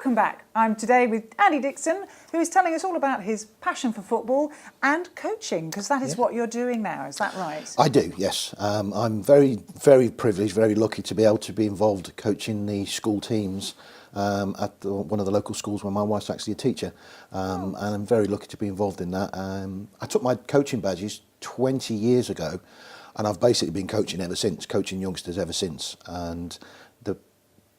Welcome back. I'm today with Andy Dixon, who is telling us all about his passion for football and coaching, because that is what you're doing now, is that right? I do, yes. I'm very, very privileged, very lucky to be able to be involved coaching the school teams at one of the local schools where my wife's actually a teacher. And I'm very lucky to be involved in that. I took my coaching badges 20 years ago, and I've basically been coaching ever since, coaching youngsters ever since. And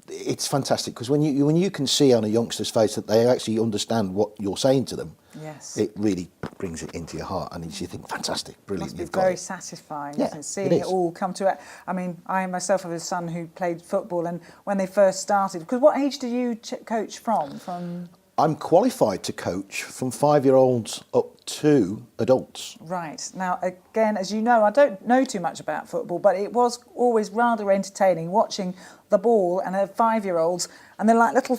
it's fantastic because when you can see on a youngster's face that they actually understand what you're saying to them, yes, it really brings it into your heart, and you think, fantastic, brilliant. Must be very satisfying, isn't it? Seeing it all come to it. I mean, I myself have a son who played football, and when they first started, because what age do you coach from? I'm qualified to coach from 5-year-olds up to adults. Right. Now, again, as you know, I don't know too much about football, but it was always rather entertaining watching the ball and her 5-year-olds, and they're like little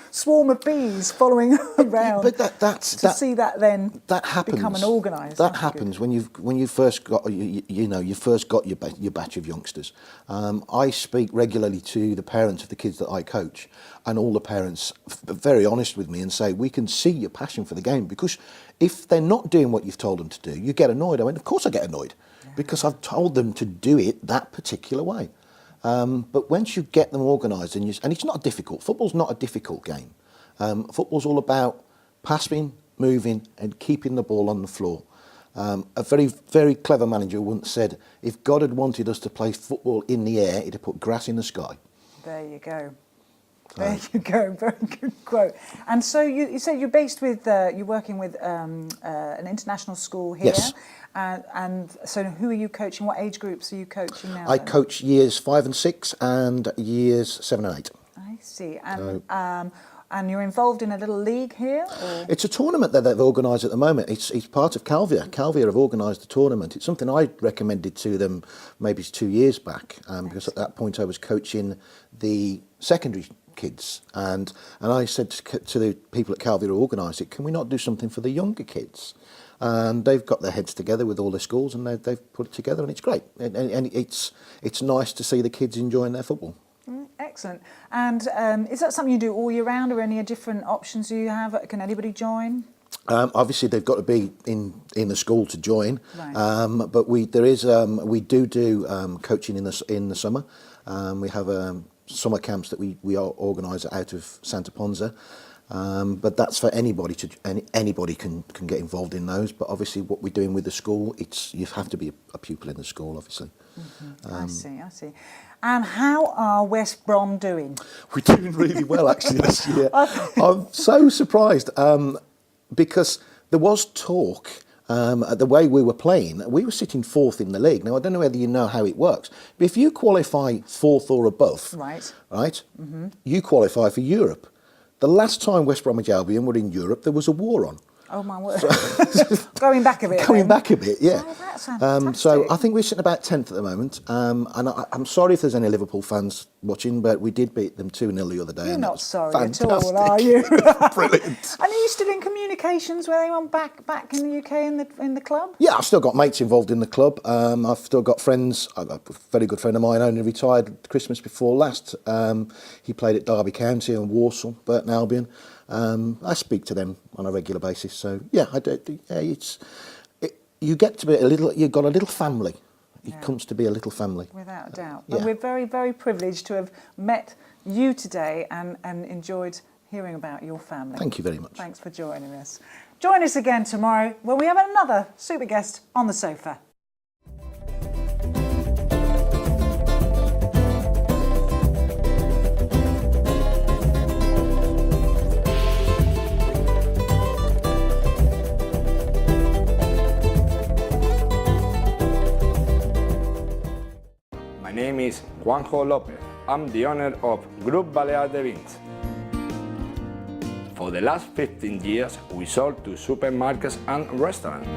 swarm of bees following around. But see that then that happens. Become an organised. That happens when you first got you first got your batch of youngsters. I speak regularly to the parents of the kids that I coach, and all the parents are very honest with me and say, we can see your passion for the game, because if they're not doing what you've told them to do, you get annoyed. I mean, of course I get annoyed, because I've told them to do it that particular way. But once you get them organised, and it's not difficult. Football's not a difficult game. Football's all about passing, moving, and keeping the ball on the floor. A very, very clever manager once said, if God had wanted us to play football in the air, he'd have put grass in the sky. There you go. There you go, very good quote. And so you say you're based with, you're working with an international school here. Yes. And so who are you coaching? What age groups are you coaching now? I coach years 5 and 6 and years 7 and 8. I see. And you're involved in a little league here? Or? It's a tournament that they've organised at the moment. It's part of Calvia. Calvia have organised a tournament. It's something I recommended to them maybe 2 years back, because at that point I was coaching the secondary kids, and I said to the people at Calvia who organised it, can we not do something for the younger kids? And they've got their heads together with all their schools, and they've put it together, and it's great. And it's nice to see the kids enjoying their football. Excellent. And is that something you do all year round, or any different options you have? Can anybody join? Obviously, they've got to be in the school to join. Right. But we do coaching in the summer. We have summer camps that we organise out of Santa Ponza. But that's for anybody anybody can get involved in those. But obviously, what we're doing with the school, you have to be a pupil in the school, obviously. I see. And how are West Brom doing? We're doing really well, actually, this year. I'm so surprised, because there was talk at the way we were playing. We were sitting 4th in the league. Now, I don't know whether you know how it works, but if you qualify 4th or above, right, you qualify for Europe. The last time West Bromwich Albion were in Europe, there was a war on. Oh my word! Going back a bit. Going back a bit, yeah. Oh, that's fantastic. So I think we're sitting about 10th at the moment. And I'm sorry if there's any Liverpool fans watching, but we did beat them 2-0 the other day. You're and not sorry fantastic. at all, are you? Brilliant. And are you still in communications with anyone back in the UK in the club? Yeah, I've still got mates involved in the club. I've still got friends. I've got a very good friend of mine, only retired Christmas before last. He played at Derby County and Walsall, Burton Albion. I speak to them on a regular basis. So yeah, I do. You get to be you've got a little family. It comes to be a little family. Without a doubt. Yeah. And we're very, very privileged to have met you today and enjoyed hearing about your family. Thank you very much. Thanks for joining us. Join us again tomorrow when we have another super guest on the sofa. My name is Juanjo Lopez. I'm the owner of Group Balear de Vins. For the last 15 years, we sold to supermarkets and restaurants.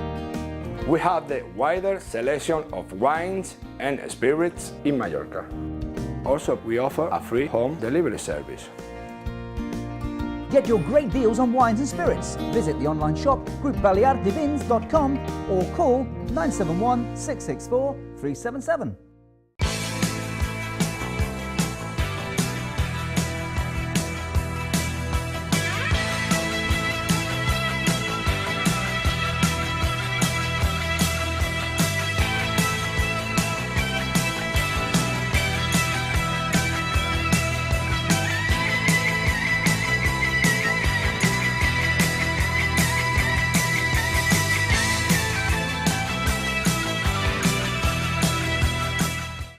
We have the widest selection of wines and spirits in Mallorca. Also, we offer a free home delivery service. Get your great deals on wines and spirits. Visit the online shop groupbaleardevins.com or call 971 664 377.